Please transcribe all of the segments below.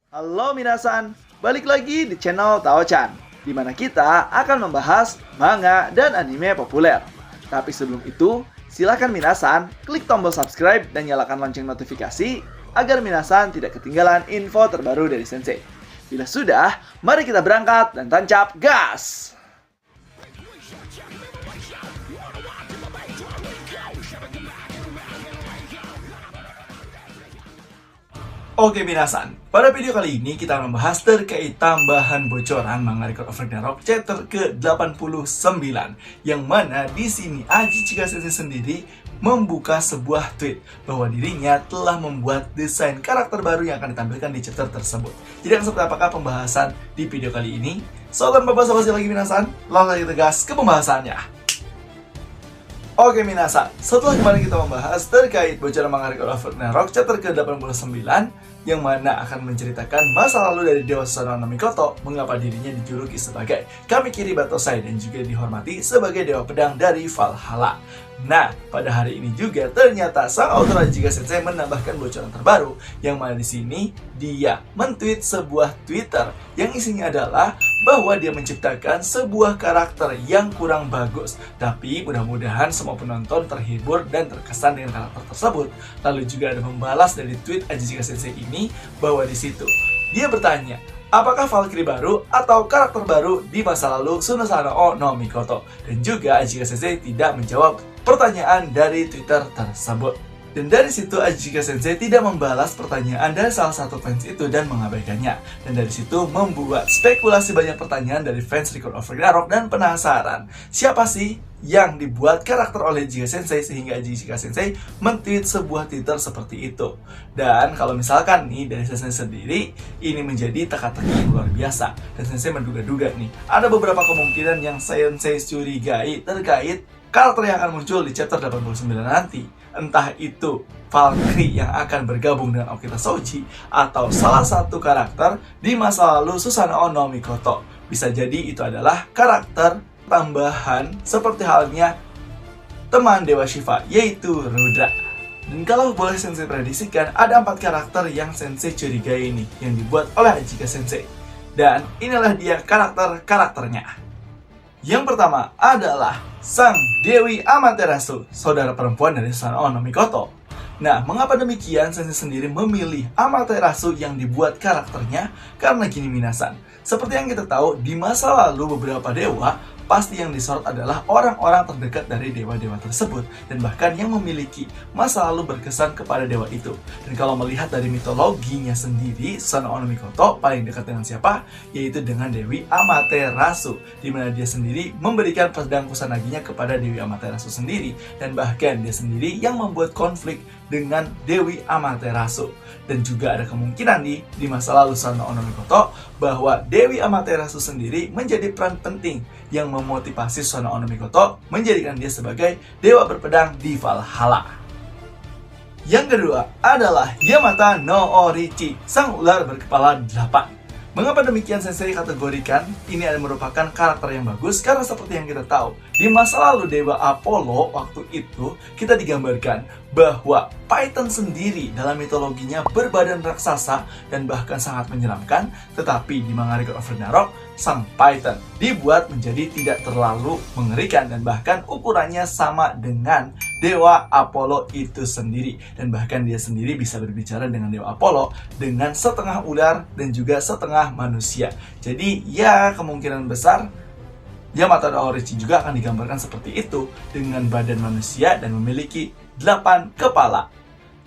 Halo minasan, balik lagi di channel Tao-chan, di mana kita akan membahas manga dan anime populer. Tapi sebelum itu, silakan minasan klik tombol subscribe dan nyalakan lonceng notifikasi agar minasan tidak ketinggalan info terbaru dari Sensei. Bila sudah, mari kita berangkat dan tancap gas! Oke minasan, pada video kali ini kita akan membahas terkait tambahan bocoran manga Record of Ragnarok chapter ke-89, yang mana di sini Aji Chika Sensei sendiri membuka sebuah tweet bahwa dirinya telah membuat desain karakter baru yang akan ditampilkan di chapter tersebut. Jadi akan seperti apakah pembahasan di video kali ini? So, tanpa basa-basi lagi minasan, langsung kita gas ke pembahasannya. Oke minasan, setelah kemarin kita membahas terkait bocoran manga Record of Ragnarok chapter ke-89, yang mana akan menceritakan masa lalu dari Dewa Susanoo no Mikoto, mengapa dirinya dijuluki sebagai Kamikiri Batosai dan juga dihormati sebagai Dewa Pedang dari Valhalla. Nah, pada hari ini juga ternyata sang author Aji Chika Sensei menambahkan bocoran terbaru, yang mana di sini dia men-tweet sebuah Twitter yang isinya adalah bahwa dia menciptakan sebuah karakter yang kurang bagus. Tapi mudah-mudahan semua penonton terhibur dan terkesan dengan karakter tersebut. Lalu juga ada membalas dari tweet Aji Chika Sensei ini bahwa di situ dia bertanya, apakah Valkyrie baru atau karakter baru di masa lalu Susanoo no Mikoto? Dan juga Aji Chika Sensei tidak menjawab pertanyaan dari Twitter tersebut. Dan dari situ Aji Chika Sensei tidak membalas pertanyaan dari salah satu fans itu dan mengabaikannya. Dan dari situ membuat spekulasi banyak pertanyaan dari fans Record of Ragnarok dan penasaran, siapa sih yang dibuat karakter oleh Aji Chika Sensei sehingga Aji Chika Sensei men-tweet sebuah Twitter seperti itu. Dan kalau misalkan nih dari Sensei sendiri, ini menjadi teka-teki yang luar biasa. Dan Sensei menduga-duga nih, ada beberapa kemungkinan yang Sensei curigai terkait karakter yang akan muncul di chapter 89 nanti. Entah itu Valkyrie yang akan bergabung dengan Okita Souji, atau salah satu karakter di masa lalu Susanoo no Mikoto. Bisa jadi itu adalah karakter tambahan seperti halnya teman Dewa Shiva, yaitu Rudra. Dan kalau boleh Sensei prediksikan, ada 4 karakter yang Sensei curigai ini yang dibuat oleh Aji Chika Sensei. Dan inilah dia karakter-karakternya. Yang pertama adalah sang Dewi Amaterasu, saudara perempuan dari Susanoo no Mikoto. Nah, mengapa demikian Sensei sendiri memilih Amaterasu yang dibuat karakternya? Karena gini minasan, seperti yang kita tahu, di masa lalu beberapa dewa pasti yang disorot adalah orang-orang terdekat dari dewa-dewa tersebut, dan bahkan yang memiliki masa lalu berkesan kepada dewa itu. Dan kalau melihat dari mitologinya sendiri, Susanoo no Mikoto paling dekat dengan siapa? Yaitu dengan Dewi Amaterasu, di mana dia sendiri memberikan pedang Kusanaginya kepada Dewi Amaterasu sendiri, dan bahkan dia sendiri yang membuat konflik dengan Dewi Amaterasu. Dan juga ada kemungkinan nih di masa lalu Susanoo no Mikoto bahwa Dewi Amaterasu sendiri menjadi peran penting yang memotivasi Susanoo no Mikoto menjadikan dia sebagai dewa berpedang di Valhalla. Yang kedua adalah Yamata no Orichi, sang ular berkepala 8. Mengapa demikian Sensei kategorikan ini merupakan karakter yang bagus? Karena seperti yang kita tahu, di masa lalu Dewa Apollo waktu itu kita digambarkan bahwa Python sendiri dalam mitologinya berbadan raksasa dan bahkan sangat menyeramkan. Tetapi di manga Record of Ragnarok, sang Python dibuat menjadi tidak terlalu mengerikan dan bahkan ukurannya sama dengan Dewa Apollo itu sendiri. Dan bahkan dia sendiri bisa berbicara dengan Dewa Apollo dengan setengah ular dan juga setengah manusia. Jadi ya kemungkinan besar Yamata no Orichi juga akan digambarkan seperti itu, dengan badan manusia dan memiliki 8 kepala.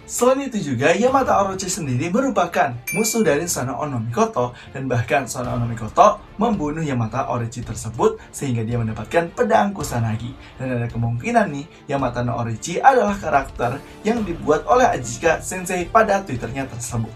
Selain itu juga, Yamata Orochi sendiri merupakan musuh dari Susanoo no Mikoto, dan bahkan Susanoo no Mikoto membunuh Yamata Orochi tersebut sehingga dia mendapatkan pedang Kusanagi. Dan ada kemungkinan nih, Yamata no Orochi adalah karakter yang dibuat oleh Aji Chika Sensei pada Twitternya tersebut.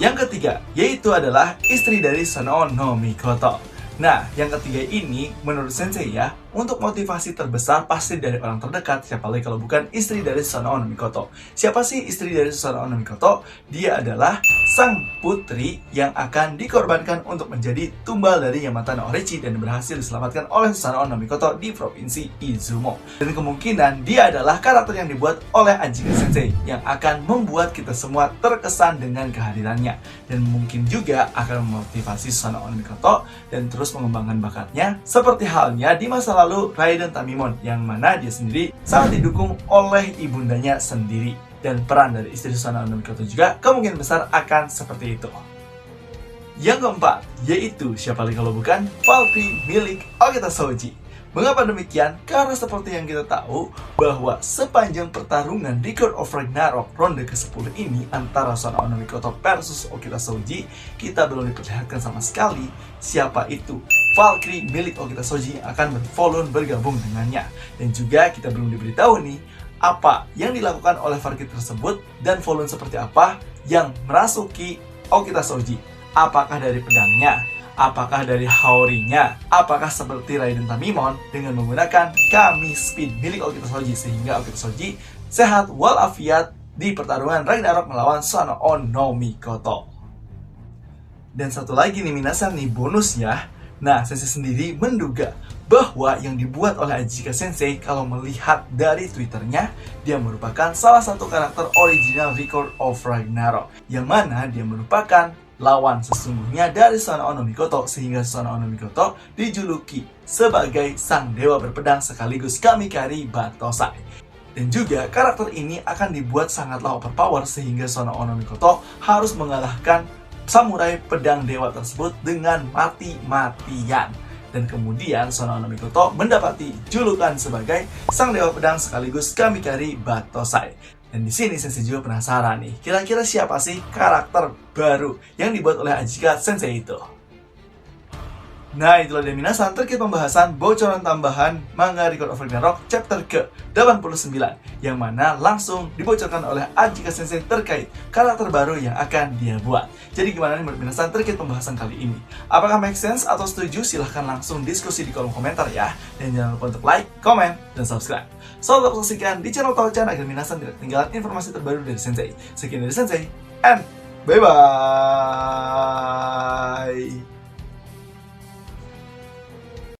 Yang ketiga, yaitu adalah istri dari Susanoo no Mikoto. Nah, yang ketiga ini menurut Sensei ya, untuk motivasi terbesar pasti dari orang terdekat, siapa lagi kalau bukan istri dari Susanoo no Mikoto. Siapa sih istri dari Susanoo no Mikoto? Dia adalah sang putri yang akan dikorbankan untuk menjadi tumbal dari Yamata no Orochi dan berhasil diselamatkan oleh Susanoo no Mikoto di provinsi Izumo. Dan kemungkinan dia adalah karakter yang dibuat oleh Ajika Sensei yang akan membuat kita semua terkesan dengan kehadirannya, dan mungkin juga akan memotivasi Susanoo no Mikoto dan terus mengembangkan bakatnya seperti halnya di masa lalu Raiden Tamimon, yang mana dia sendiri sangat didukung oleh ibundanya sendiri. Dan peran dari istri Susanoo no Mikoto juga kemungkinan besar akan seperti itu. Yang keempat, yaitu siapa lagi kalau bukan Valkyrie milik Okita Shoji. Mengapa demikian? Karena seperti yang kita tahu bahwa sepanjang pertarungan Record of Ragnarok ronde ke-10 ini antara Susanoo no Mikoto versus Okita Shoji, kita belum diperlihatkan sama sekali siapa itu Valkyrie milik Okita Shoji yang akan bergabung dengannya. Dan juga kita belum diberitahu nih apa yang dilakukan oleh Valkyrie tersebut dan Volun seperti apa yang merasuki Okita Shoji. Apakah dari pedangnya? Apakah dari Haorinya? Apakah seperti Raiden Tamimon dengan menggunakan Kami Speed milik Okita Shoji sehingga Okita Shoji sehat walafiat di pertarungan Ragnarok melawan Susanoo no Mikoto. Dan satu lagi nih minasan nih bonus ya. Nah, Sensei sendiri menduga bahwa yang dibuat oleh Ajika Sensei kalau melihat dari Twitternya, dia merupakan salah satu karakter original Record of Ragnarok, yang mana dia merupakan lawan sesungguhnya dari Susanoo no Mikoto, sehingga Susanoo no Mikoto dijuluki sebagai sang dewa berpedang sekaligus Kamikari Batosai. Dan juga karakter ini akan dibuat sangatlah overpower sehingga Susanoo no Mikoto harus mengalahkan samurai pedang dewa tersebut dengan mati-matian. Dan kemudian Susanoo no Mikoto mendapati julukan sebagai sang dewa pedang sekaligus Kamikari Batosai. Dan di sini Sensei juga penasaran nih, kira-kira siapa sih karakter baru yang dibuat oleh Ajika Sensei itu? Nah, itulah dia minasan terkait pembahasan bocoran tambahan manga Record of Ragnarok chapter ke-89, yang mana langsung dibocorkan oleh Ajika Sensei terkait karakter baru yang akan dia buat. Jadi gimana nih menurut minasan terkait pembahasan kali ini? Apakah make sense atau setuju? Silahkan langsung diskusi di kolom komentar ya. Dan jangan lupa untuk like, komen, dan subscribe. Selalu tetap saksikan di channel Taochan agar minasan tidak ketinggalan informasi terbaru dari Sensei. Sekian dari Sensei, and bye-bye!